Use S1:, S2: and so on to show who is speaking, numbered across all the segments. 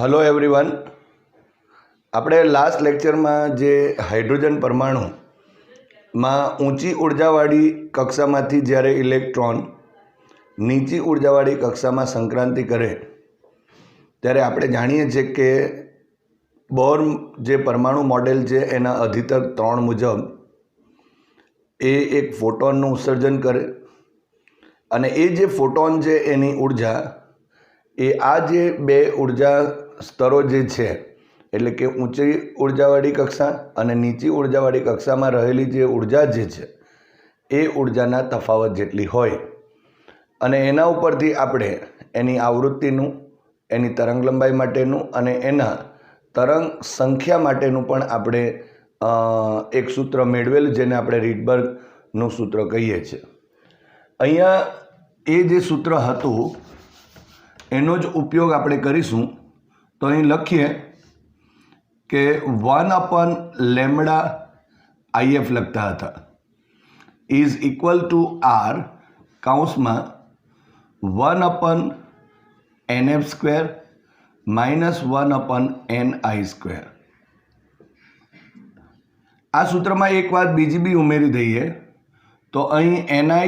S1: Hello everyone. આપણે last લેક્ચરમાં જે હાઇડ્રોજન પરમાણુમાં ઊંચી ઉર્જાવાળી કક્ષામાંથી જ્યારે ઇલેક્ટ્રોન નીચી ઉર્જાવાળી કક્ષામાં સંક્રાંતિ કરે ત્યારે આપણે જાણીએ છીએ કે બોર જે પરમાણુ મોડેલ છે એના અધિતક 3 મુજબ એ એક ફોટોનનું ઉત્સર્જન કરે અને એ જે ફોટોન છે એની ઉર્જા એ આ જે બે ઉર્જા સ્તરો જે છે એટલે કે ઊંચી ઉર્જાવાળી કક્ષા અને નીચી ઉર્જાવાળી કક્ષામાં રહેલી જે ઉર્જા જે છે એ ઉર્જાના તફાવત જેટલી હોય અને એના ઉપરથી આપણે એની આવૃત્તિનું, એની તરંગ લંબાઈ માટેનું અને એના તરંગ સંખ્યા માટેનું પણ આપણે એક સૂત્ર મેળવેલ, જેને આપણે રીડબર્ગનું સૂત્ર કહીએ છીએ. અહીંયા એ જે સૂત્ર હતું એનો જ ઉપયોગ આપણે કરીશું. તો અહીં લખીએ કે 1/λ IF લખતા હતા ઇઝ ઇક્વલ ટુ R કૌંસમાં 1/NF² માઇનસ 1/NI². આ સૂત્રમાં એક વાત બીજી બી ઉમેરી દઈએ તો અહીં NI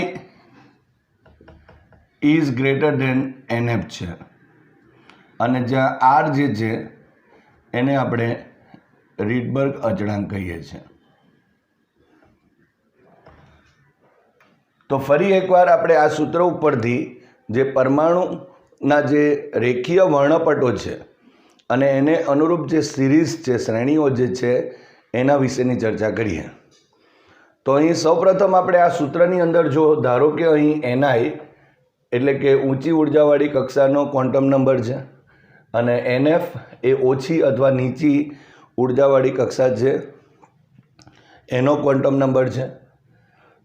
S1: is greater than NF છે અને જ્યાં R જે છે એને આપણે રીડબર્ગ અચળાંક કહીએ છીએ. તો ફરી એકવાર આપણે આ સૂત્ર ઉપરથી જે પરમાણુના જે રેખીય વર્ણપટો છે અને એને અનુરૂપ જે સિરીઝ છે, શ્રેણીઓ જે છે એના વિશેની ચર્ચા કરીએ. તો અહીં સૌપ્રથમ આપણે આ સૂત્રની અંદર જો ધારો કે અહીં NI એટલે કે ઊંચી ઉર્જાવાળી કક્ષાનો ક્વોન્ટમ નંબર છે અને NF એ ઓછી અથવા નીચી ઉર્જાવાળી કક્ષા છે એનો ક્વોન્ટમ નંબર છે.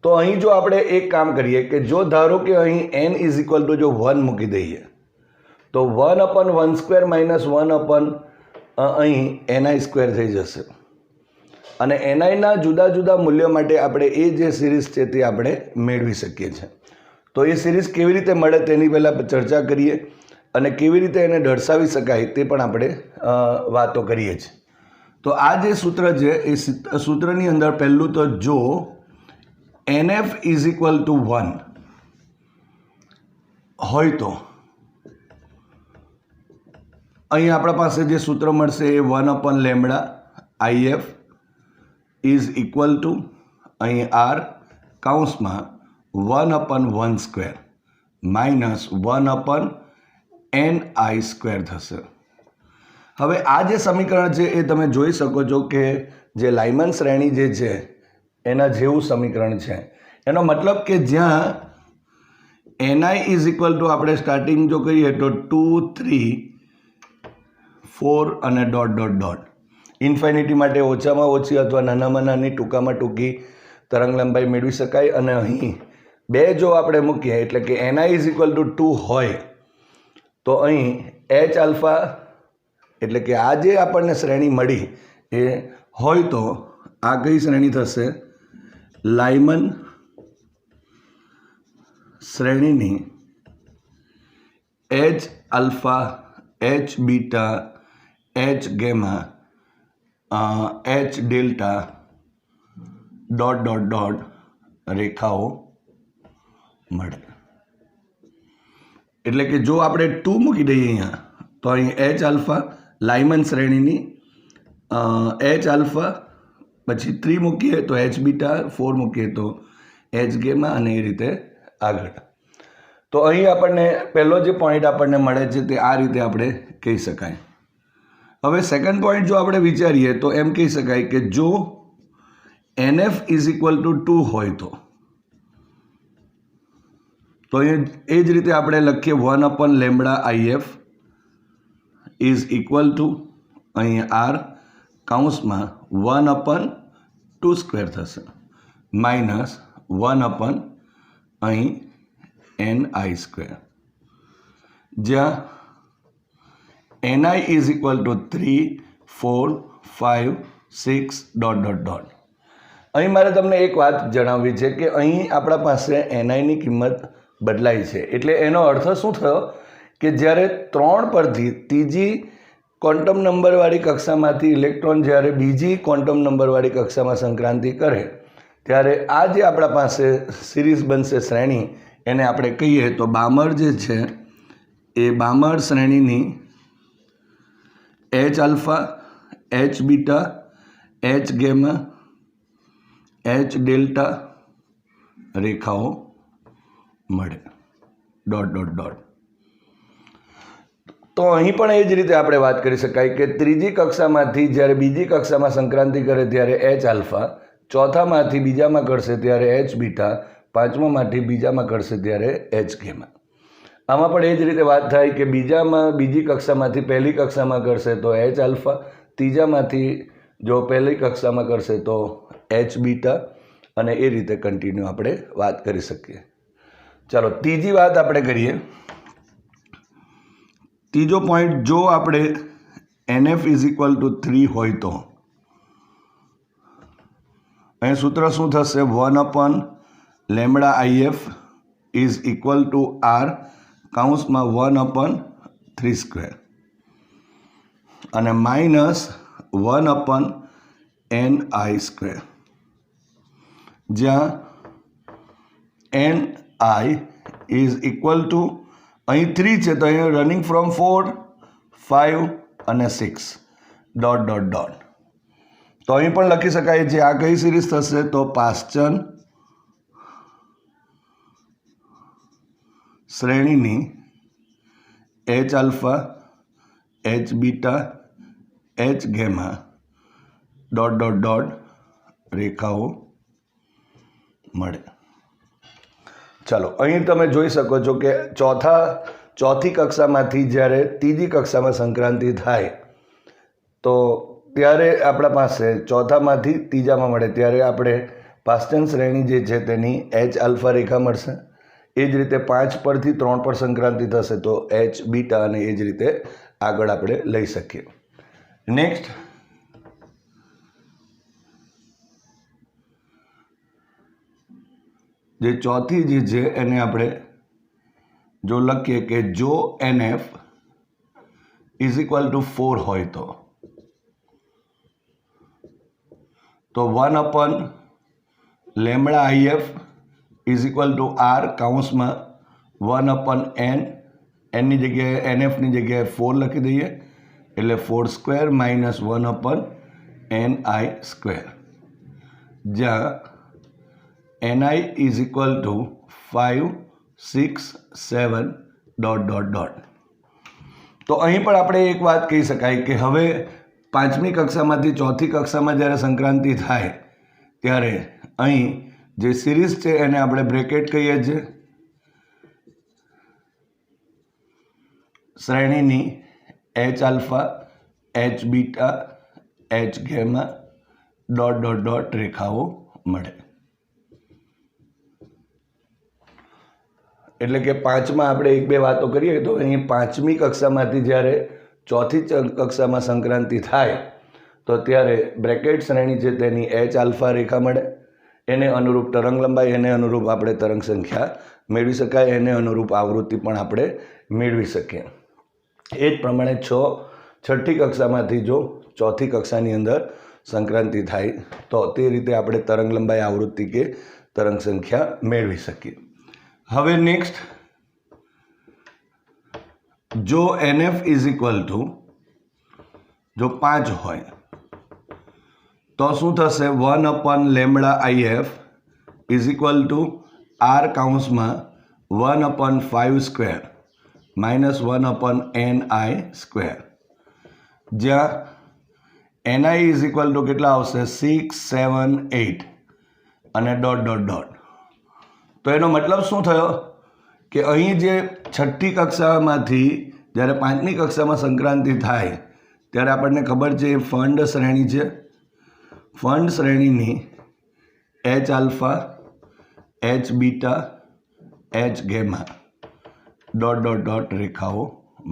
S1: તો અહીં જો આપણે એક કામ કરીએ કે જો ધારો કે અહીં n ઇઝ ઇક્વલ ટુ જો 1 મૂકી દઈએ તો 1/1² માઇનસ 1/ અહીં NI² થઈ જશે અને NIના જુદા જુદા મૂલ્યો માટે આપણે એ જે સિરીઝ છે તે આપણે મેળવી શકીએ છીએ. તો એ સિરીઝ કેવી રીતે મળે તેની પહેલાં ચર્ચા કરીએ અને કેવી રીતે એને દર્શાવી શકાય તે પણ આપણે વાતો કરીએ છીએ. તો આ જે સૂત્ર છે એ સૂત્રની અંદર પહેલું તો જો NF ઇઝ ઇક્વલ ટુ 1 હોય તો અહીં આપણા પાસે જે સૂત્ર મળશે એ 1/λ IF ઇઝ ઇક્વલ ટુ અહીં R કૌંસમાં 1/1² માઇનસ 1/NI² થશે. હવે આ જે સમીકરણ છે એ તમે જોઈ શકો છો કે જે લાઇમન શ્રેણી જે છે એના જેવું સમીકરણ છે. એનો મતલબ કે જ્યાં NI ઇઝ ઇક્વલ ટુ આપણે સ્ટાર્ટિંગ જો કહીએ તો 2, 3, 4 અને ... ઇન્ફાઇનિટી માટે ઓછામાં ઓછી અથવા નાનામાં નાની ટૂંકામાં ટૂંકી તરંગ લંબાઈ મેળવી શકાય. અને અહીં 2 જો આપણે મૂકીએ એટલે કે NI ઇઝ ઇક્વલ ટુ 2 હોય તો અહીં H આલ્ફા એટલે કે આ જે આપણને શ્રેણી મળી એ હોય તો આ કઈ શ્રેણી થશે? લાઇમન શ્રેણીની H alpha, H beta, H gamma, H delta ... રેખાઓ મળે. એટલે કે જો આપણે 2 મૂકી દઈએ અહીંયા તો અહીં H આલ્ફા લાઇમન શ્રેણીની H આલ્ફા, પછી 3 મૂકીએ તો H બીટા, 4 મૂકીએ તો H ગેમા અને એ રીતે આગળ. તો અહીં આપણને પહેલો જે પોઈન્ટ આપણને મળે છે તે આ રીતે આપણે કહી શકાય. હવે સેકન્ડ પોઈન્ટ જો આપણે વિચારીએ તો એમ કહી શકાય કે જો NF ઇઝ ઇક્વલ ટુ 2 હોય તો એ જ રીતે આપણે લખીએ 1/λ IF ઇઝ ઇક્વલ ટુ અહીં R કૌંસમાં 1/2² થશે માઇનસ 1/ અહીં NI², જ્યાં NI ઇઝ ઇક્વલ ટુ 3, 4, 5, 6 ... અહીં મારે તમને એક વાત જણાવવી છે કે અહીં આપણા પાસે NIની કિંમત બદલાય છે. એટલે એનો અર્થ શું થયો કે જ્યારે 3 પરથી ત્રીજી ક્વોન્ટમ નંબરવાળી કક્ષામાંથી ઇલેક્ટ્રોન જ્યારે બીજી ક્વોન્ટમ નંબરવાળી કક્ષામાં સંક્રાંતિ કરે ત્યારે આ જે આપણા પાસે સિરીઝ બનશે શ્રેણી, એને આપણે કહીએ તો બામર જે છે એ બામર શ્રેણીની H alpha, H beta, H gamma, H delta રેખાઓ મળે. Dot dot dot. તો અહીં પણ એ જ રીતે આપણે વાત કરી શકાય કે ત્રીજી કક્ષામાંથી જ્યારે બીજી કક્ષામાં સંક્રાંતિ કરે ત્યારે એચ આલ્ફા, ચોથામાંથી બીજામાં કરશે ત્યારે એચ બીટા, પાંચમામાંથી બીજામાં કરશે ત્યારે એચ ગેમા. આમાં પણ એ જ રીતે વાત થાય કે બીજી કક્ષામાંથી પહેલી કક્ષામાં કરશે તો એચ આલ્ફા, ત્રીજામાંથી જો પહેલી કક્ષામાં કરશે તો એચ બીટા, અને એ રીતે કન્ટિન્યુ આપણે વાત કરી શકીએ. ચાલો ત્રીજી વાત આપણે કરીએ. ત્રીજો પોઈન્ટ, જો આપણે NF = 3 હોય તો અહીં સૂત્ર શું થશે? 1/λIF = R કૌંસમાં 1/3² અને -1/NI², જ્યાં NI = અહીં 3 છે તો અહીં રનિંગ ફ્રોમ 4, 5 અને 6 ડોટ ડોટ ડોટ. તો અહીં પણ લખી શકાય છે આ કઈ સિરીઝ થશે તો પાસ્ચન શ્રેણીની H alpha, H beta, H gamma dot dot dot રેખાઓ મળે. ચાલો અહીં તમે જોઈ શકો છો કે ચોથી કક્ષામાંથી જ્યારે ત્રીજી કક્ષામાં સંક્રાંતિ થાય તો ત્યારે આપણા પાસે ચોથામાંથી ત્રીજામાં મળે ત્યારે આપણે પાસ્ચન શ્રેણી જે છે તેની એચ આલ્ફા રેખા મળશે. એ જ રીતે 5 પરથી 3 પર સંક્રાંતિ થશે તો એચ બીટા, અને એ જ રીતે આગળ આપણે લઈ શકીએ. નેક્સ્ટ, જે ચોથી જે છે એને આપણે જો લખીએ કે જો NF = 4 હોય તો 1/λIF = R કૌંસમાં 1/N, Nની જગ્યાએ NFની જગ્યાએ 4 લખી દઈએ એટલે 4² - 1/NI², જ્યાં NI = 5, 6, 7 ડોટ ડોટ ડોટ. તો અહીં પણ આપણે એક વાત કહી શકાય કે હવે 5મી કક્ષામાંથી ચોથી કક્ષામાં જ્યારે સંક્રાંતિ થાય ત્યારે અહીં જે સિરીઝ છે એને આપણે બ્રેકેટ કહીએ છીએ. શ્રેણીની H alpha, H beta, H gamma dot dot dot રેખાઓ મળે. એટલે કે 5માં આપણે 1-2 વાતો કરીએ તો અહીં 5મી કક્ષામાંથી જ્યારે ચોથી કક્ષામાં સંક્રાંતિ થાય તો ત્યારે બ્રેકેટ શ્રેણી છે તેની એચ આલ્ફા રેખા મળે. એને અનુરૂપ તરંગ લંબાઈ, એને અનુરૂપ આપણે તરંગ સંખ્યા મેળવી શકાય, એને અનુરૂપ આવૃત્તિ પણ આપણે મેળવી શકીએ. એ જ પ્રમાણે છઠ્ઠી કક્ષામાંથી જો ચોથી કક્ષાની અંદર સંક્રાંતિ થાય તો તે રીતે આપણે તરંગ લંબાઈ, આવૃત્તિ કે તરંગ સંખ્યા મેળવી શકીએ. હવે નેક્સ્ટ, જો NF = 5 હોય તો શું થશે? 1/λIF = R કૌંસમાં 1/5² -1/NI², જ્યાં NI = કેટલા આવશે? 6, 7, 8 અને ડોટ ડોટ ડોટ. તો એનો મતલબ શું થયો કે અહીં જે છઠ્ઠી કક્ષામાંથી જ્યારે 5મી કક્ષામાં સંક્રાંતિ થાય ત્યારે આપણને ખબર છે એ ફંડ શ્રેણી છે. ફંડ શ્રેણીની H alpha, H beta, H gamma dot dot dot રેખાઓ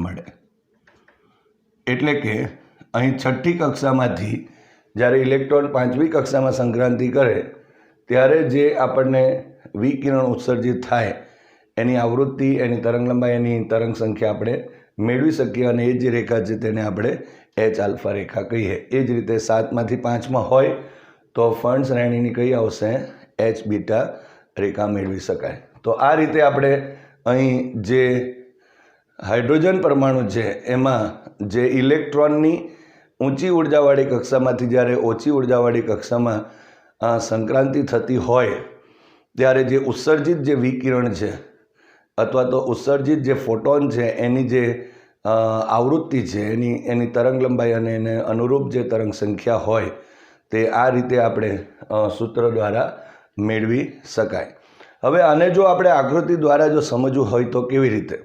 S1: મળે. એટલે કે અહીં છઠ્ઠી કક્ષામાંથી જ્યારે ઇલેક્ટ્રોન 5મી કક્ષામાં સંક્રાંતિ કરે ત્યારે જે આપણને વિકિરણ ઉત્સર્જિત થાય એની આવૃત્તિ, એની તરંગ લંબાઈ, એની તરંગ સંખ્યા આપણે મેળવી શકીએ, અને એ જે રેખા છે તેને આપણે એચ આલ્ફા રેખા કહીએ. એ જ રીતે 7માંથી 5માં હોય તો ફર્ન શ્રેણીની કઈ આવશે? એચ બીટા રેખા મેળવી શકાય. તો આ રીતે આપણે અહીં જે હાઇડ્રોજન પરમાણુ છે એમાં જે ઇલેક્ટ્રોનની ઊંચી ઉર્જાવાળી કક્ષામાંથી જ્યારે ઓછી ઉર્જાવાળી કક્ષામાં સંક્રાંતિ થતી હોય ત્યારે જે ઉત્સર્જિત જે વિકિરણ છે અથવા તો ઉત્સર્જિત જે ફોટોન છે એની જે આવૃત્તિ છે એની તરંગ લંબાઈ અને એને અનુરૂપ જે તરંગ સંખ્યા હોય તે આ રીતે આપણે સૂત્ર દ્વારા મેળવી શકાય. હવે આને જો આપણે આકૃતિ દ્વારા જો સમજવું હોય તો કેવી રીતે?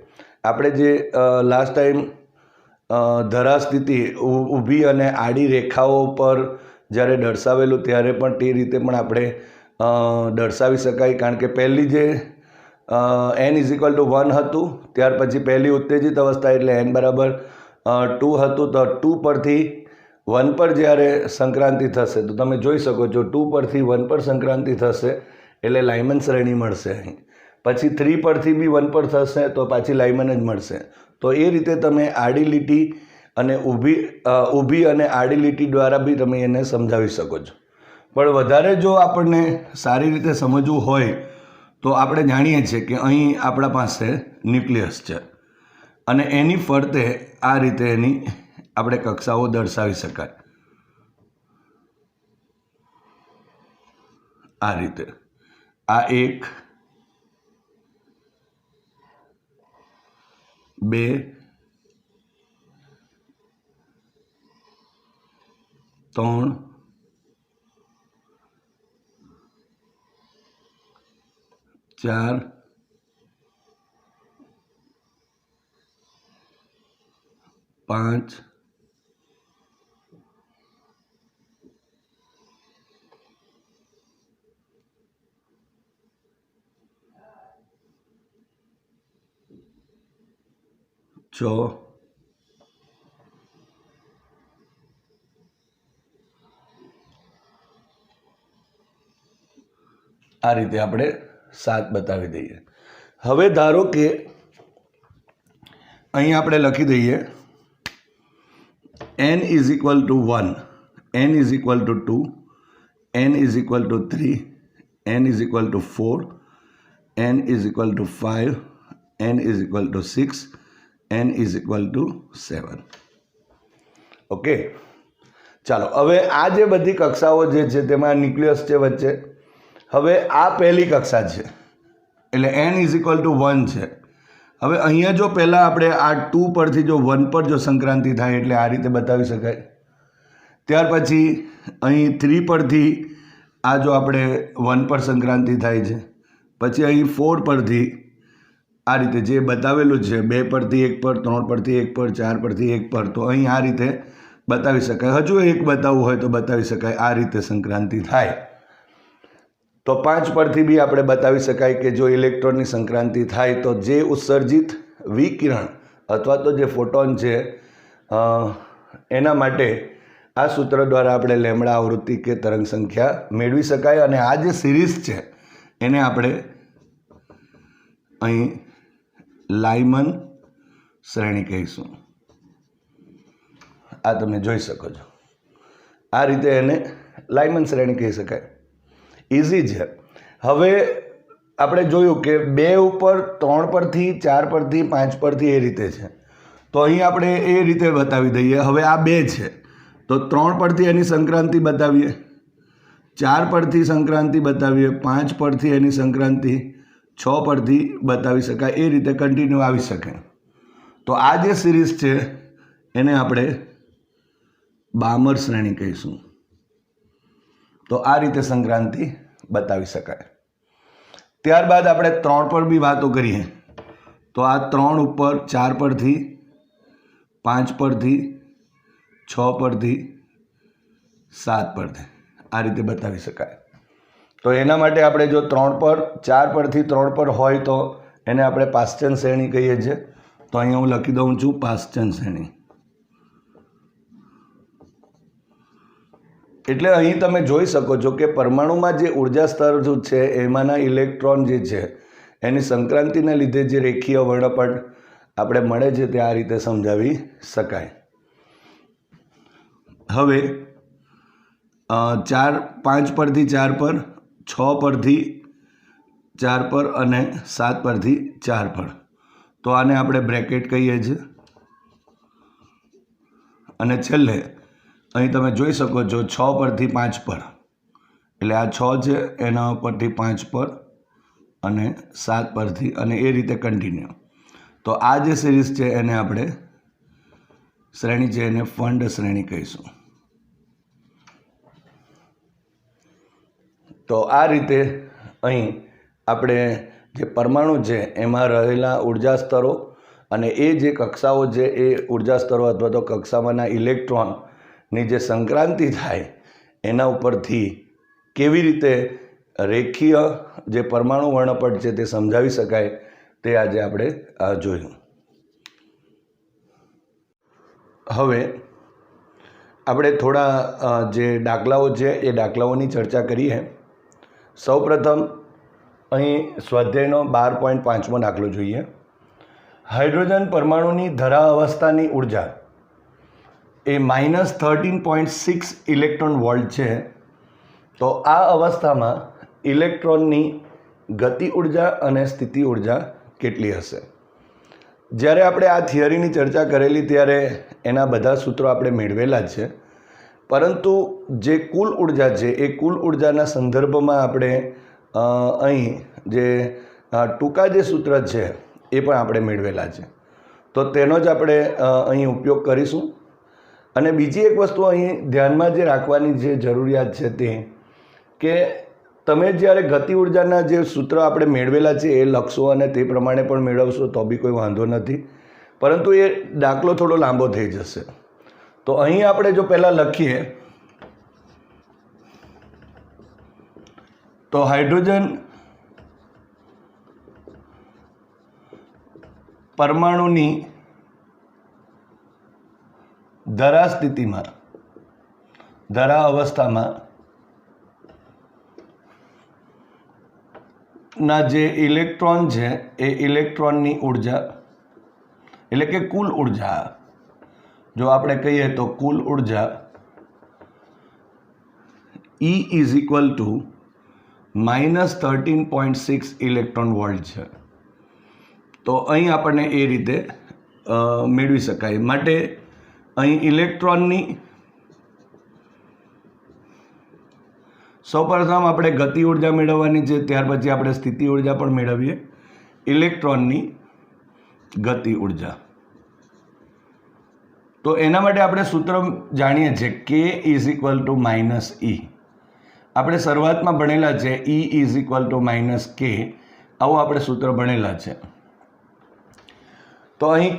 S1: આપણે જે લાસ્ટ ટાઈમ ધરા સ્થિતિ ઊભી અને આડી રેખાઓ પર જ્યારે દર્શાવેલું ત્યારે પણ તે રીતે પણ આપણે દર્શાવી શકાય. કારણ કે પહેલી જે n=1 હતું, ત્યાર પછી પહેલી ઉત્તેજિત અવસ્થા એટલે n બરાબર 2 હતું. તો 2 પરથી 1 પર જ્યારે સંક્રાંતિ થશે તો તમે જોઈ શકો છો 2 પરથી 1 પર સંક્રાંતિ થશે એટલે લાઇમન શ્રેણી મળશે અહીં. પછી 3 પરથી બી 1 પર થશે તો પાછી લાઇમન જ મળશે. તો એ રીતે તમે આડી લીટી અને ઊભી અને આડી લીટી દ્વારા બી તમે એને સમજાવી શકો છો. પણ વધારે જો આપણને સારી રીતે સમજવું હોય તો આપણે જાણીએ છીએ કે અહીં આપણા પાસે ન્યુક્લિયસ છે અને એની ફરતે આ રીતે એની આપણે કક્ષાઓ દર્શાવી શકાય. આ રીતે આ 1 2 3 4 5 6 આ રીતે આપણે 7 બતાવી દઈએ. હવે ધારો કે અહીં આપણે લખી દઈએ n=1, n=2, n=3, n=4, n=5, n=6, n=7. Okay, ચાલો હવે આ જે બધી કક્ષાઓ જે છે તેમાં ન્યુક્લિયસ છે વચ્ચે. હવે આ પહેલી કક્ષા છે એટલે n=1 છે. હવે અહીંયા જો પહેલાં આપણે આ 2 પરથી જો 1 પર જો સંક્રાંતિ થાય એટલે આ રીતે બતાવી શકાય. ત્યાર પછી અહીં 3 પરથી આ જો આપણે 1 પર સંક્રાંતિ થાય છે. પછી અહીં 4 પરથી આ રીતે જે બતાવેલું છે 2 પરથી 1 પર, 3 પરથી 1 પર, 4 પરથી 1 પર, તો અહીં આ રીતે બતાવી શકાય. હજુ એક બતાવવું હોય તો બતાવી શકાય. આ રીતે સંક્રાંતિ થાય તો 5 પરથી બી આપણે બતાવી શકાય કે જો ઇલેક્ટ્રોનની સંક્રાંતિ થાય તો જે ઉત્સર્જિત વિકિરણ અથવા તો જે ફોટોન છે એના માટે આ સૂત્ર દ્વારા આપણે લેમ્બડા આવૃત્તિ કે તરંગ સંખ્યા મેળવી શકાય. અને આ જે સિરીઝ છે એને આપણે અહીં લાઇમન શ્રેણી કહીશું. આ તમે જોઈ શકો છો. આ રીતે એને લાઇમન શ્રેણી કહી શકાય. ઇઝી છે. હવે આપણે જોયું કે 2 ઉપર 3 પરથી 4 પરથી 5 પરથી એ રીતે છે તો અહીં આપણે એ રીતે બતાવી દઈએ. હવે આ 2 છે તો 3 પરથી એની સંક્રાંતિ બતાવીએ, 4 પરથી સંક્રાંતિ બતાવીએ, 5 પરથી એની સંક્રાંતિ, 6 પરથી બતાવી શકાય. એ રીતે કન્ટિન્યુ આવી શકે. તો આ જે સિરીઝ છે એને આપણે બામર શ્રેણી કહીશું. તો આ રીતે સંક્રાંતિ બતાવી શકાય. ત્યારબાદ આપણે 3 પર બી વાતો કરીએ તો આ 3 ઉપર 4 પરથી, 5 પરથી, 6 પરથી, 7 પરથી આ રીતે બતાવી શકાય. તો એના માટે આપણે જો 3 પર 4 પરથી 3 પર હોય તો એને આપણે પાશ્ચન શ્રેણી કહીએ છીએ. તો અહીંયા હું લખી દઉં છું પાશ્ચન શ્રેણી. એટલે અહીં તમે જોઈ શકો છો કે પરમાણુમાં જે ઉર્જા સ્તર છે એમાંના ઇલેક્ટ્રોન જે છે એની સંક્રાંતિના લીધે જે રેખીય વર્ણપટ આપણે મળે છે તે આ રીતે સમજાવી શકાય. હવે 5 પરથી 4 પર, 6 પરથી 4 પર અને 7 પરથી 4 પર, તો આને આપણે બ્રેકેટ કહીએ છીએ. અને છેલ્લે અહીં તમે જોઈ શકો છો 6 પરથી 5 પર, એટલે આ 6 છે એના પરથી 5 પર અને 7 પરથી, અને એ રીતે કન્ટિન્યુ. તો આ જે સિરીઝ છે એને આપણે શ્રેણી છે એને ફંડ શ્રેણી કહીશું. તો આ રીતે અહીં આપણે જે પરમાણુ છે એમાં રહેલા ઉર્જા સ્તરો અને એ જે કક્ષાઓ છે એ ઉર્જા સ્તરો અથવા તો કક્ષામાંના ઇલેક્ટ્રોનની જે સંક્રાંતિ થાય એના ઉપરથી કેવી રીતે રેખીય જે પરમાણુ વર્ણપટ છે તે સમજાવી શકાય તે આજે આપણે જોયું. હવે આપણે થોડા જે દાખલાઓ છે એ દાખલાઓની ચર્ચા કરીએ. સૌપ્રથમ અહીં સ્વાધ્યાયનો 12.5મો દાખલો જોઈએ. હાઇડ્રોજન પરમાણુની ધરા અવસ્થાની ઉર્જા એ -13.6 ઇલેક્ટ્રોન વોલ્ટ છે. તો આ અવસ્થામાં ઇલેક્ટ્રોનની ગતિ ઉર્જા અને સ્થિતિ ઉર્જા કેટલી હશે? જ્યારે આપણે આ થિયરીની ચર્ચા કરેલી ત્યારે એના બધા સૂત્રો આપણે મેળવેલા જ છે, પરંતુ જે કુલ ઉર્જા છે એ કુલ ઉર્જાના સંદર્ભમાં આપણે અહીં જે ટૂંકા જે સૂત્ર છે એ પણ આપણે મેળવેલા છે. તો તેનો જ આપણે અહીં ઉપયોગ કરીશું. અને બીજી એક વસ્તુ અહીં ધ્યાનમાં જે રાખવાની જે જરૂરિયાત છે તે કે તમે જ્યારે ગતિ ઉર્જાના જે સૂત્ર આપણે મેળવેલા છે એ લખશો અને તે પ્રમાણે પણ મેળવશો તો બી કોઈ વાંધો નથી, પરંતુ એ દાખલો થોડો લાંબો થઈ જશે. તો અહીં આપણે જો પહેલાં લખીએ તો હાઇડ્રોજન પરમાણુની ધરા સ્થિતિમાં, ધરા અવસ્થામાં ના જે ઇલેક્ટ્રોન છે એ ઇલેક્ટ્રોનની ઉર્જા એટલે કે કુલ ઉર્જા, જો આપણે કહીએ તો કુલ ઉર્જા E is equal two -13.6 electron volt છે. તો અહીં આપણને એ રીતે મેળવી શકાય. માટે અહીં ઇલેક્ટ્રોનની સૌપ્રથમ આપણે ગતિ ઉર્જા મેળવવાની છે, ત્યાર પછી આપણે સ્થિતિ ઉર્જા પણ મેળવીએ. ઇલેક્ટ્રોનની ગતિ ઉર્જા, તો એના માટે આપણે સૂત્ર જાણીએ છીએ કે ઇઝ ઇક્વલ ટુ -E. આપણે શરૂઆતમાં ભણેલા છે E is equal two -K, આવું આપણે સૂત્ર ભણેલા છે. તો અહીં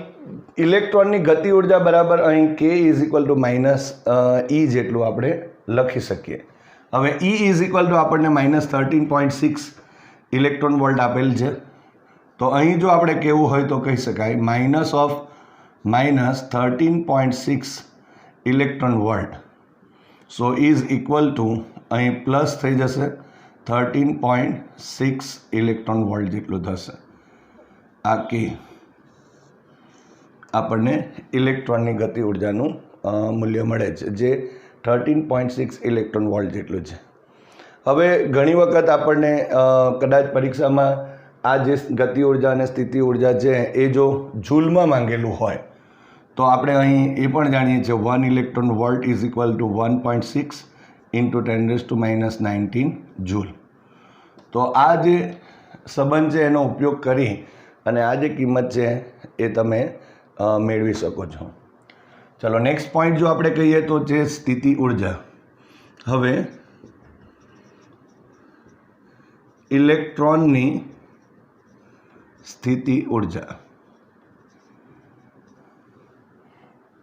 S1: ઇલેક્ટ્રોનની ગતિ ઉર્જા બરાબર અહીં K is equal to -E જેટલું આપણે લખી શકીએ. હવે E ઇઝ ઇક્વલ ટુ આપણને -13.6 ઇલેક્ટ્રોન વોલ્ટ આપેલ છે. તો અહીં જો આપણે કહેવું હોય તો કહી શકાય -13.6 electron volt. So is equal to અહીં પ્લસ થઈ જશે 13.6 ઇલેક્ટ્રોન વોલ્ટ જેટલું થશે. આ કે આપણને ઇલેક્ટ્રોનની ગતિ ઉર્જાનું મૂલ્ય મળે છે જે 13.6 ઇલેક્ટ્રોન વોલ્ટ જેટલું છે. હવે ઘણી વખત આપણને કદાચ પરીક્ષામાં આ જે ગતિ ઉર્જા અને સ્થિતિ ઉર્જા છે એ જો જૂલમાં માંગેલું હોય તો આપણે અહીં એ પણ જાણીએ છીએ 1 electron volt is equal two 1.6 into 10⁻⁹ joule. તો આ જે સંબંધ છે એનો ઉપયોગ કરી અને આ જે કિંમત છે એ તમે મેળવી શકો છો. ચલો નેક્સ્ટ પોઈન્ટ જો આપણે કહીએ તો છે સ્થિતિ ઉર્જા. હવે ઇલેક્ટ્રોનની સ્થિતિ ઉર્જા,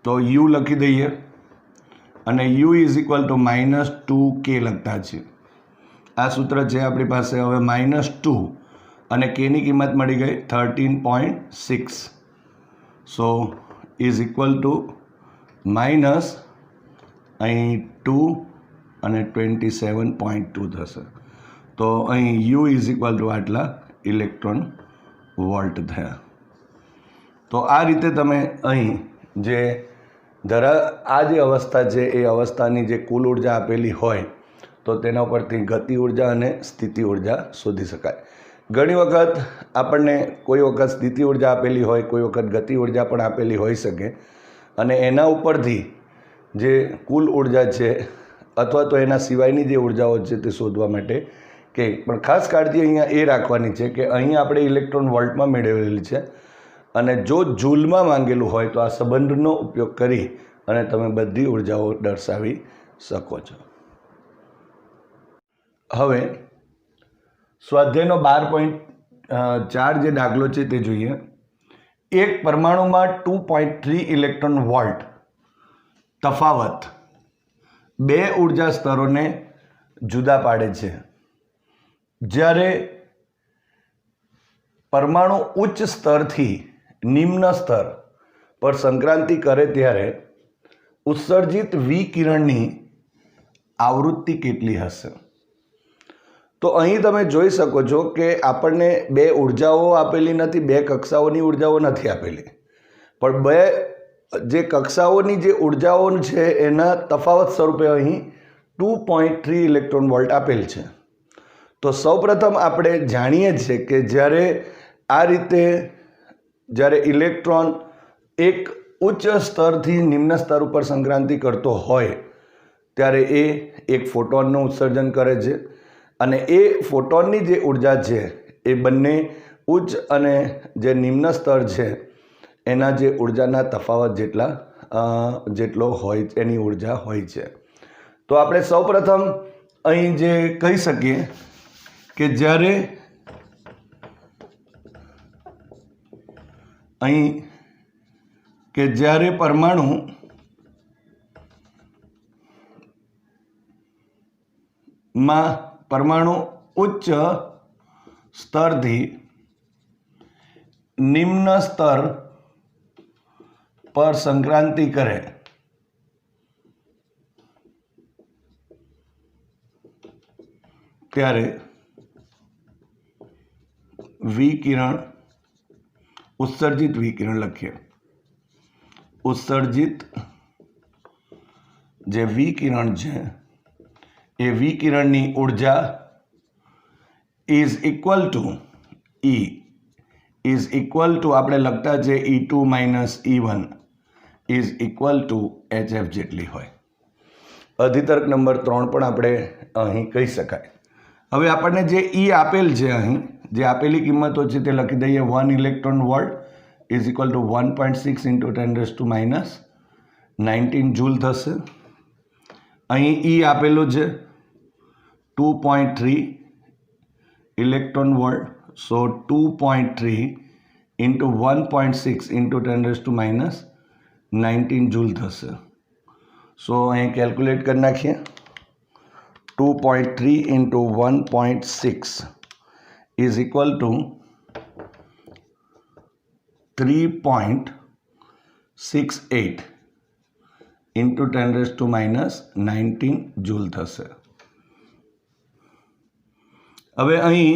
S1: તો U લખી દઈએ અને U is equal two -2K લખતા છે. આ સૂત્ર છે આપણી પાસે. હવે -2 અને Kની કિંમત મળી ગઈ 13.6. સો ઇઝ ઇક્વલ ટુ માઇનસ અહીં 2 અને 27.2 થશે. તો અહીં U ઇઝ ઇક્વલ ટુ આટલા ઇલેક્ટ્રોન વોલ્ટ થયા. તો આ રીતે તમે અહીં જે આ જે અવસ્થા છે એ અવસ્થાની જે કુલ ઉર્જા આપેલી હોય તો તેના પરથી ગતિ ઉર્જા અને સ્થિતિ ઉર્જા શોધી શકાય. ઘણી વખત આપણને કોઈ વખત સ્થિતિ ઉર્જા આપેલી હોય, કોઈ વખત ગતિ ઉર્જા પણ આપેલી હોઈ શકે અને એના ઉપરથી જે કુલ ઉર્જા છે અથવા તો એના સિવાયની જે ઉર્જાઓ છે તે શોધવા માટે કે પણ ખાસ કાળજી અહીંયા એ રાખવાની છે કે અહીં આપણે ઇલેક્ટ્રોન વોલ્ટમાં મેળવેલી છે અને જો જૂલમાં માંગેલું હોય તો આ સંબંધનો ઉપયોગ કરી અને તમે બધી ઉર્જાઓ દર્શાવી શકો છો. હવે સ્વાધ્યાયનો 12.4 જે દાખલો છે તે જોઈએ. એક પરમાણુમાં 2.3 ઇલેક્ટ્રોન વોલ્ટ તફાવત બે ઉર્જા સ્તરોને જુદા પાડે છે. જ્યારે પરમાણુ ઉચ્ચ સ્તરથી નિમ્ન સ્તર પર સંક્રાંતિ કરે ત્યારે ઉત્સર્જિત વિકિરણની આવૃત્તિ કેટલી હશે? તો અહીં તમે જોઈ શકો છો કે આપણને બે ઉર્જાઓ આપેલી નથી, બે કક્ષાઓની ઉર્જાઓ નથી આપેલી, પણ બે જે કક્ષાઓની જે ઉર્જાઓ છે એના તફાવત સ્વરૂપે અહીં 2.3 ઇલેક્ટ્રોન વોલ્ટ આપેલ છે. તો સૌપ્રથમ આપણે જાણીએ છીએ કે જ્યારે આ રીતે જ્યારે ઇલેક્ટ્રોન એક ઉચ્ચ સ્તરથી નિમ્ન સ્તર ઉપર સંક્રાંતિ કરતો હોય ત્યારે એ એક ફોટોનનું ઉત્સર્જન કરે છે અને એ ફોટોનની જે ઉર્જા છે એ બંને ઉચ્ચ અને જે નિમ્ન સ્તર છે એના જે ઉર્જાના તફાવત જેટલો હોય એની ઉર્જા હોય છે. તો આપણે સૌપ્રથમ અહીં જે કહી શકીએ કે જ્યારે પરમાણુ ઉચ્ચ સ્તરથી નિમ્ન સ્તર પર સંક્રાંતિ કરે ત્યારે વિકિરણ, ઉત્સર્જિત વિકિરણ લખીએ. ઉત્સર્જિત જે વિકિરણ છે એ વિકિરણની ઉર્જા ઇઝ ઇક્વલ ટુ આપણે લખતા છે E2 minus E1 is equal two HF જેટલી હોય. અધિતર્ક નંબર 3 પણ આપણે અહીં કહી શકાય. હવે આપણને જે E આપેલ છે, અહીં જે આપેલી કિંમતો છે તે લખી દઈએ. 1 electron volt is equal two 1.6 into 10⁻⁹ joule થશે. અહીં E આપેલું છે 2.3 ઇલેક્ટ્રોન વોલ્ટ, સો 2.3 ઇન્ટુ 1.6 ઇન્ટુ 10⁻⁹ જૂલ થશે. સો અહીં કેલ્ક્યુલેટ કરી નાખીએ. 2.3 into 1.6 is equal two 3.68 into 10⁻⁹ joule થશે. હવે અહીં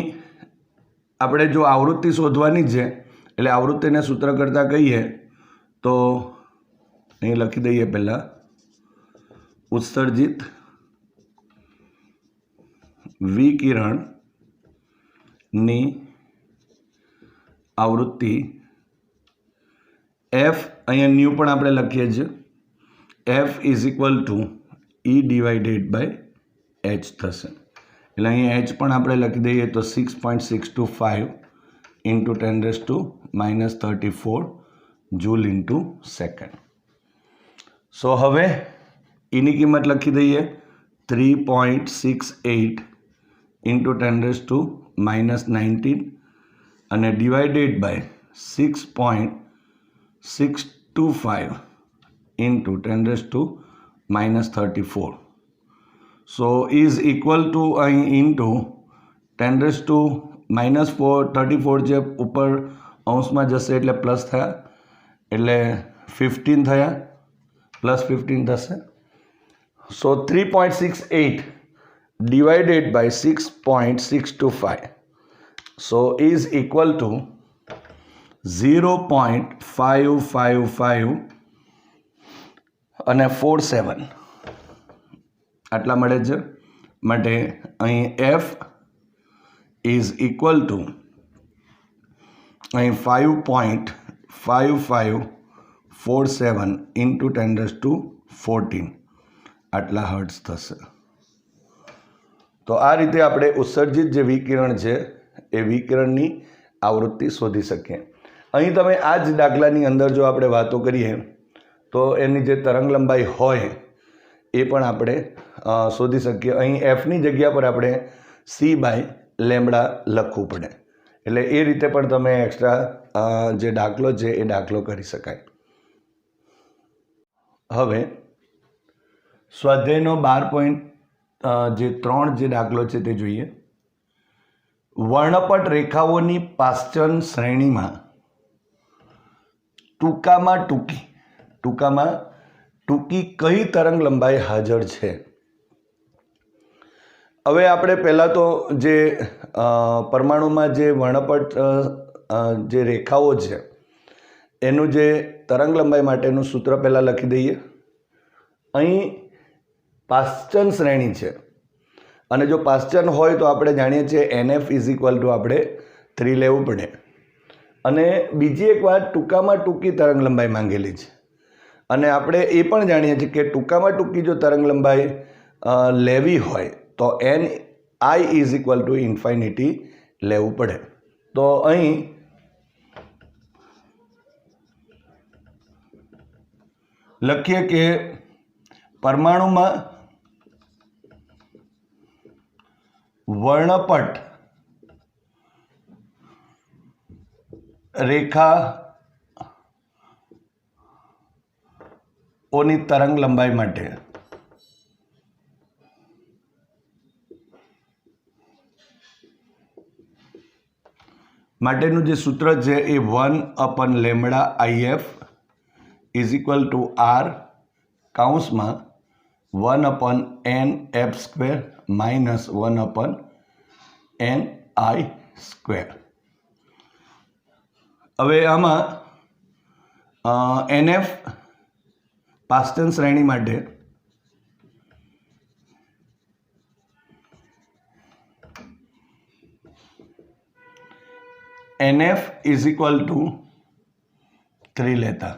S1: આપણે જો આવૃત્તિ શોધવાની છે એટલે આવૃત્તિને સૂત્ર કરતાં કહીએ તો અહીં લખી દઈએ. પહેલાં ઉત્સર્જિત વિકિરણની આવૃત્તિ F, અહીંયા ન્યૂ પણ આપણે લખીએ છીએ, F is equal to E divided by H થશે. એટલે અહીં H પણ આપણે લખી દઈએ તો 6.625 into 10⁻34 joule into second. So હવે એની કિંમત લખી દઈએ 3.68 ઇન્ટુ 10⁻⁹ અને divided by 6.625 into 10⁻34. So is equal to અહીં ઇન્ટુ 10⁻34 જે ઉપર અંશમાં જશે એટલે પ્લસ થયા એટલે 15 થયા, પ્લસ 15 થશે. સો 3.68 divided by 6.625 so is equal to 0.555 અને 4 7 આટલા મળે છે. માટે અહીં એફ ઇઝ ઇક્વલ ટુ અહીં 5.5547 ઇન્ટુ 10⁻14 આટલા હર્ટ્ઝ થશે. તો આ રીતે આપણે ઉત્સર્જિત જે વિકિરણ છે એ વિકિરણની આવૃત્તિ શોધી શકીએ. અહીં તમે આ જ દાખલાની અંદર જો આપણે વાતો કરીએ તો એની જે તરંગ લંબાઈ હોય એ પણ આપણે શોધી શકીએ. અહીં એફની જગ્યા પર આપણે c/λ લખવું પડે. એટલે એ રીતે પણ તમે એક્સ્ટ્રા જે દાખલો છે એ દાખલો કરી શકાય. હવે સ્વાધ્યાયનો 12.3 જે દાખલો છે તે જોઈએ. વર્ણપટ રેખાઓની પાશ્ચન શ્રેણીમાં ટૂંકામાં ટૂંકી કઈ તરંગ લંબાઈ હાજર છે? હવે આપણે પહેલાં તો જે પરમાણુમાં જે વર્ણપટ જે રેખાઓ છે એનું જે તરંગ લંબાઈ માટેનું સૂત્ર પહેલાં લખી દઈએ. અહીં પાશ્ચન શ્રેણી છે અને જો પાશ્ચન હોય તો આપણે જાણીએ છીએ NF = આપણે 3 લેવું પડે. અને બીજી એક વાત, ટૂંકામાં ટૂંકી તરંગ લંબાઈ માંગેલી છે અને આપણે એ પણ જાણીએ છીએ કે ટૂંકામાં ટૂંકી જો તરંગ લંબાઈ લેવી હોય તો NI = લેવું પડે. તો અહીં લખીએ કે પરમાણુમાં વર્ણપટ રેખાઓની તરંગ લંબાઈ માટેનું જે સૂત્ર છે એ 1/λIF = R કૌંસમાં 1/NF² - 1/NI². હવે આમાં NF પાશ્ચન શ્રેણી માટે NF = 3 લેતા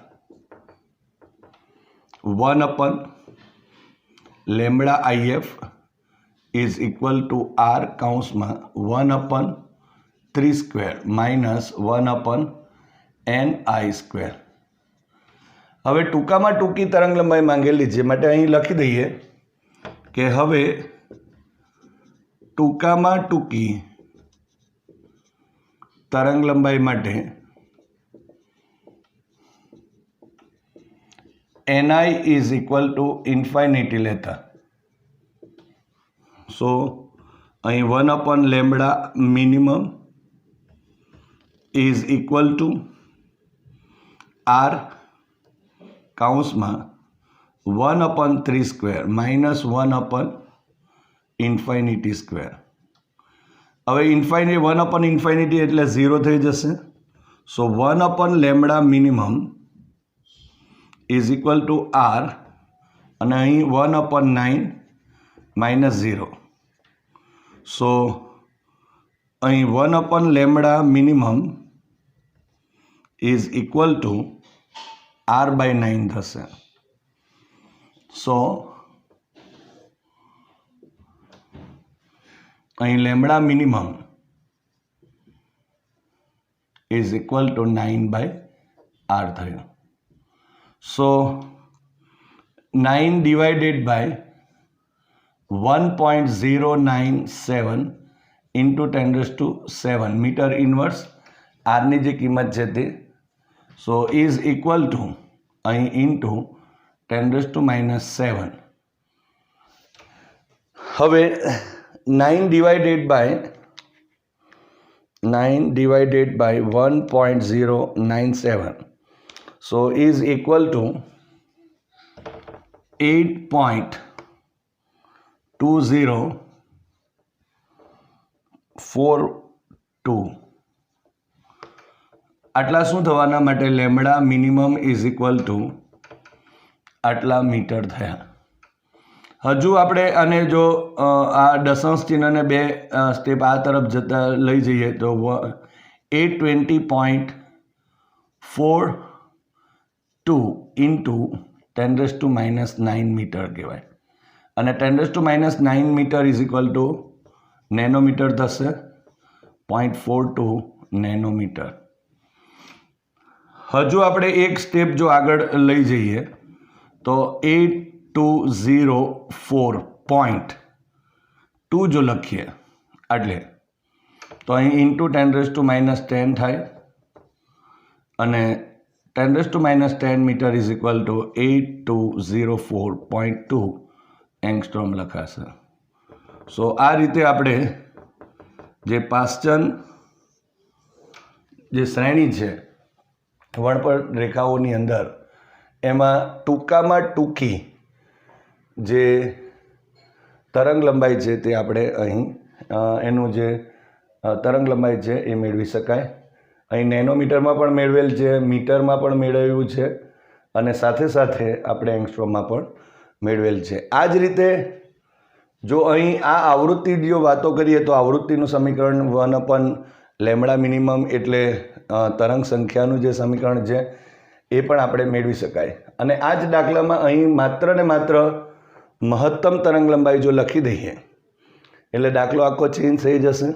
S1: 1/λIF = R કૌંસમાં 1/3² - 1/NI². હવે ટૂંકામાં ટૂંકી તરંગ લંબાઈ માંગેલી છે માટે અહીં લખી દઈએ કે હવે ટૂંકામાં ટૂંકી તરંગ લંબાઈ માટે NI = લેતા. સો અહીં 1/λ minimum = R કૌંસમાં 1/3² - 1/∞². હવે 1/∞ એટલે 0 થઈ જશે. સો 1/λ minimum = R અને અહીં 1/9 - 0. સો અહીં 1/λ minimum = R/9 થશે. સો અહીં લેમ્બડા મિનિમમ = 9/R થયું. સો 9 / 1.097 × 10⁻7 મીટર ઇન્વર્સ આરની જે કિંમત છે તે સો = અહીં ઇન્ટુ 10⁻7. હવે 9 / 1.097 so is equal to 8.2042. આટલા શું થવાના માટે લેમ્બડા મિનિમમ = આટલા મીટર થયા. હજુ આપણે આને જો આ દશાંશ ચિહ્નને 2 સ્ટેપ આ તરફ જતા લઈ જઈએ તો 820.42 ઇન્ટુ 10⁻⁹ મીટર કહેવાય. અને 10⁻⁹ metre is equal to nanometre થશે, 0.42 નેનોમીટર. હજુ આપણે એક સ્ટેપ જો આગળ લઈ જઈએ તો 8204.2 જો લખીએ એટલે તો અહીં ઇન્ટુ 10⁻⁻ થાય અને 10⁻⁻ metre is equal to 8204.2 angstrom લખાશે. સો આ રીતે આપણે જે પાશ્ચન જે શ્રેણી છે વણપર રેખાઓની અંદર એમાં ટૂંકામાં ટૂંકી જે તરંગ લંબાઈ છે તે આપણે અહીં એનું જે તરંગ લંબાઈ છે એ મેળવી શકાય. અહીં નેનોમીટરમાં પણ મેળવેલ છે, મીટરમાં પણ મેળવ્યું છે અને સાથે સાથે આપણે એંગસ્ટ્રોમમાં પણ મેળવેલ છે. આ જ રીતે જો અહીં આ આવૃત્તિ જો વાતો કરીએ તો આવૃત્તિનું સમીકરણ 1/λ મિનિમમ એટલે તરંગ સંખ્યાનું જે સમીકરણ છે એ પણ આપણે મેળવી શકાય. અને આ જ દાખલામાં અહીં માત્ર ને માત્ર મહત્તમ તરંગ લંબાઈ જો લખી દઈએ એટલે દાખલો આખો ચેન્જ થઈ જશે.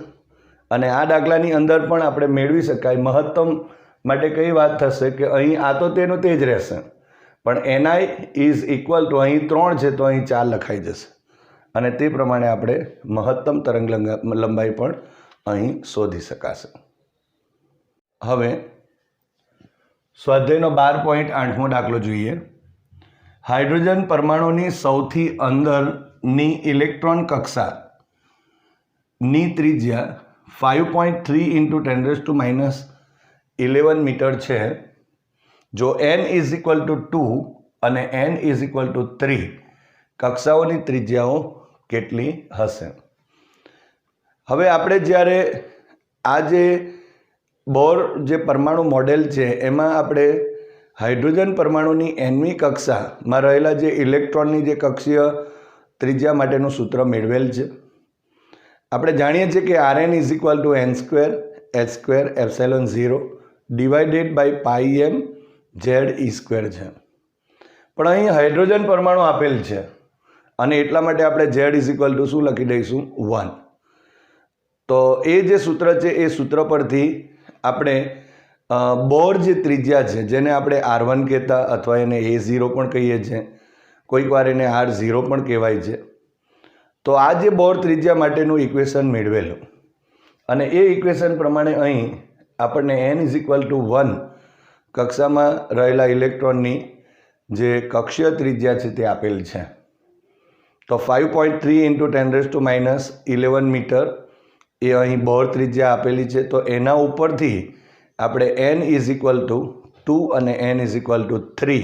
S1: અને આ દાખલાની અંદર પણ આપણે મેળવી શકાય. મહત્તમ માટે કઈ વાત થશે કે અહીં આ તો તેનું તે જ રહેશે, પણ ni ઇઝ ઇક્વલ ટુ અહીં 3 છે તો અહીં 4 લખાઈ જશે અને તે પ્રમાણે આપણે મહત્તમ તરંગ લંબાઈ પણ અહીં શોધી શકાશે. હવે સ્વાધ્યાયનો 12.8મો દાખલો જોઈએ. હાઇડ્રોજન પરમાણુની સૌથી અંદરની ઇલેક્ટ્રોન કક્ષાની ત્રિજ્યા 5.3 ઇન્ટુ 10⁻11 મીટર છે. જો n ઇઝ ઇક્વલ ટુ 2 અને n ઇઝ ઇક્વલ ટુ 3 કક્ષાઓની ત્રિજ્યાઓ કેટલી હશે? હવે આપણે જ્યારે આ જે બોર જે પરમાણુ મોડેલ છે એમાં આપણે હાઇડ્રોજન પરમાણુની nમી કક્ષામાં રહેલા જે ઇલેક્ટ્રોનની જે કક્ષીય ત્રિજ્યા માટેનું સૂત્ર મેળવેલ છે. આપણે જાણીએ છીએ કે Rn is equal to n² h²ε0 divided by πm z² છે. પણ અહીં હાઇડ્રોજન પરમાણુ આપેલ છે અને એટલા માટે આપણે z ઇઝ ઇક્વલ ટુ શું લખી દઈશું? 1. તો એ જે સૂત્ર છે એ સૂત્ર પરથી આપણે બોર જે ત્રિજ્યા છે જેને આપણે R1 કહેતા અથવા એને A0 પણ કહીએ છીએ, કોઈક વાર એને R0 પણ કહેવાય છે. તો આ જે બોર ત્રિજ્યા માટેનું ઇક્વેશન મેળવેલું અને એ ઇક્વેશન પ્રમાણે અહીં આપણને n ઇઝ ઇક્વલ ટુ 1 કક્ષામાં રહેલા ઇલેક્ટ્રોનની જે કક્ષીય ત્રિજ્યા છે તે આપેલ છે. તો 5.3 ઇન્ટુ 10⁻11 મીટર એ અહીં બોર ત્રિજ્યા આપેલી છે. તો એના ઉપરથી આપણે n ઇઝ ઇક્વલ ટુ 2 અને n ઇઝ ઇક્વલ ટુ 3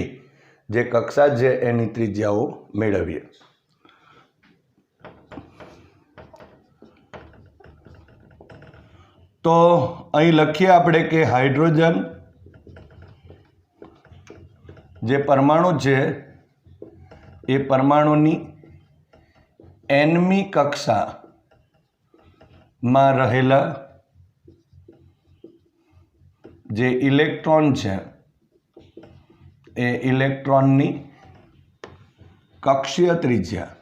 S1: જે કક્ષા છે એની ત્રિજ્યાઓ મેળવીએ. તો અહીં લખીએ આપણે કે હાઇડ્રોજન જે પરમાણુ છે એ પરમાણુની nમી કક્ષામાં રહેલા જે ઇલેક્ટ્રોન છે એ ઇલેક્ટ્રોનની કક્ષીય ત્રિજ્યા,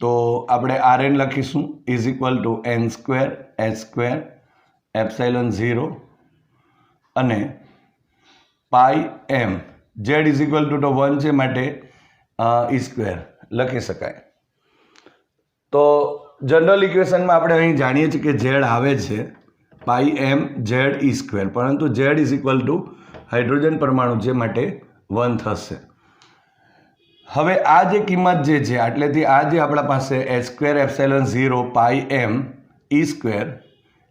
S1: તો આપણે Rn લખીશું is equal to n² h²ε0 અને πm z is equal to 1 છે માટે e² લખી શકાય. તો જનરલ ઇક્વેશનમાં આપણે અહીં જાણીએ છીએ કે z આવે છે πm z e², પરંતુ z is equal two hydrogen પરમાણુ છે માટે 1 થશે. હવે આ જે કિંમત જે છે એટલેથી આ જે આપણા પાસે h²ε0 πm e²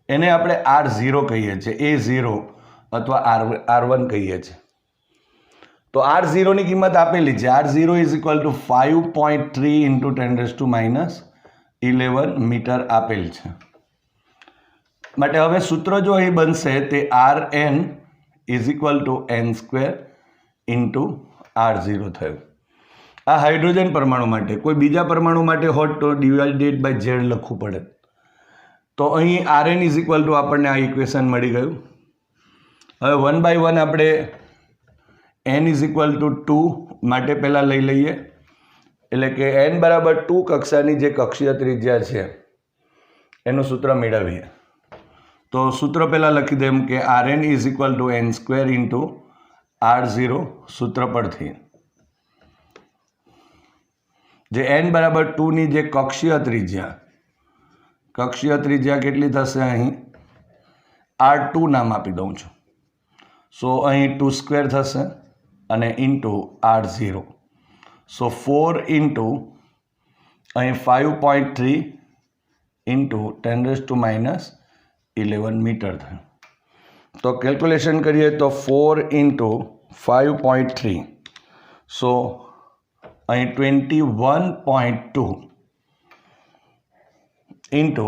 S1: એને આપણે R0 કહીએ છીએ, A0 અથવા R1 કહીએ છીએ. તો R0 ની કિંમત આપેલી છે. R0 is equal to 5.3 into 10⁻11 metre આપેલ છે. માટે હવે સૂત્ર જો અહીં બનશે તે Rn is equal to n² into R0 થયું. આ હાઇડ્રોજન પરમાણુ માટે. કોઈ બીજા પરમાણુ માટે હોત તો ડિવાઇડેડ બાય ઝેડ લખવું પડે. તો અહીં Rn ઇઝ ઇક્વલ ટુ આપણને આ ઇક્વેશન મળી ગયું. હવે 1 બાય 1 આપણે n ઇઝ ઇક્વલ ટુ 2 માટે પહેલાં લઈ લઈએ. એટલે કે n બરાબર 2 કક્ષાની જે કક્ષીય ત્રિજ્યા છે એનું સૂત્ર મેળવીએ. તો સૂત્ર પહેલાં લખી દે એમ કે Rn is equal to n² into R0 સૂત્ર પરથી. જે n બરાબર 2ની જે કક્ષીય ત્રિજ્યા કેટલી થશે? અહીં R2 નામ આપી દઉં છું. સો અહીં 2² થશે અને ઇન્ટુ R0. સો 4 ઇન્ટુ અહીં 5.3 ઇન્ટુ 10⁻11 મીટર થયું. તો કેલ્ક્યુલેશન કરીએ તો 4 ઇન્ટુ 5.3 સો અહીં 21.2 ઇન્ટુ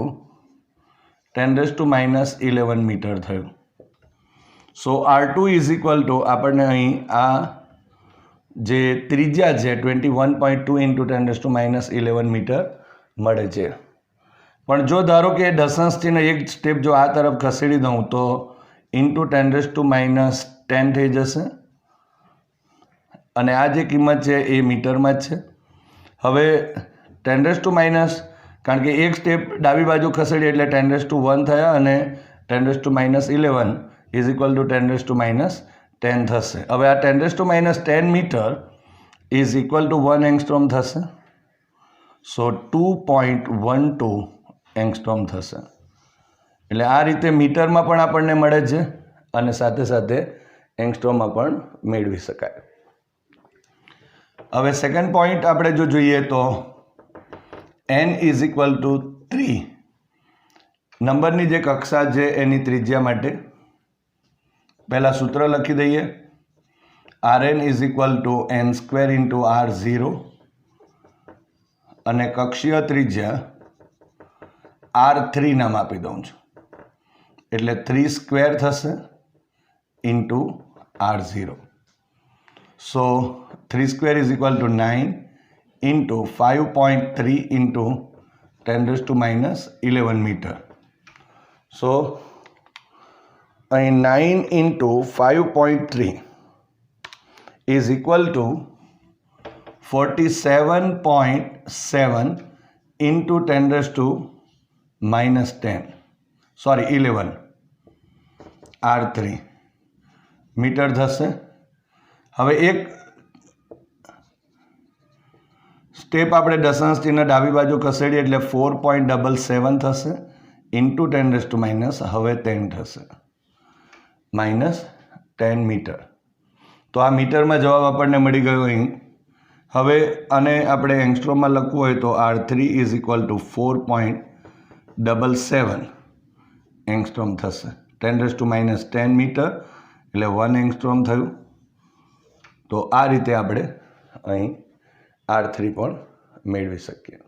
S1: 10⁻11 મીટર થયું. સો R2 ઇઝ ઇક્વલ ટુ આપણને અહીં આ જે ત્રિજ્યા છે 21.2 ઇન્ટુ 10⁻11 મીટર મળે છે. પણ જો ધારો કે દશાંશ ચિહ્ન એક સ્ટેપ જો આ તરફ ખસેડી દઉં તો ઇન્ટુ 10⁻10 થઈ જશે અને આ જે કિંમત છે એ મીટરમાં જ છે. હવે 10⁻, કારણ કે એક સ્ટેપ ડાબી બાજુ ખસેડી એટલે 10⁻1 થયા અને 10⁻11 ઇઝ ઇક્વલ ટુ 10⁻10 થશે. હવે આ 10⁻10 metre is equal to 1 angstrom થશે. સો 2.12 એંગસ્ટ્રોમ થશે. એટલે આ રીતે મીટરમાં પણ આપણને મળે છે અને સાથે સાથે એંગસ્ટ્રોમમાં પણ મેળવી શકાય. હવે સેકન્ડ પોઈન્ટ આપણે જો જોઈએ તો n ઇઝ ઇક્વલ ટુ 3 નંબરની જે કક્ષા છે એની ત્રિજ્યા માટે પહેલાં સૂત્ર લખી દઈએ. Rn is equal to n² into R0 અને કક્ષીય ત્રિજ્યા R3 નામ આપી દઉં છું. એટલે 3² થશે into R0. So 3² is equal to 9 into 5.3 into 10⁻11 metre. So અહીં 9 into 5.3 is equal to 47.7 into 10⁻11 R3 metre થશે. હવે એક સ્ટેપ આપણે દશાંશ ચિહ્ન ડાબી બાજુ ખસેડીએ એટલે 4.77 થશે ઇન્ટુ 10⁻, હવે 10 થશે -10 મીટર. તો આ મીટરમાં જવાબ આપણને મળી ગયો અહીં. હવે આને આપણે એંગસ્ટ્રોમમાં લખવું હોય તો R3 is equal two 4.77 angstrom થશે. 10⁻10 મીટર એટલે 1 એંગસ્ટ્રોમ થયું. તો આ રીતે આપણે અહીં R3 પણ મેળવી શકીએ.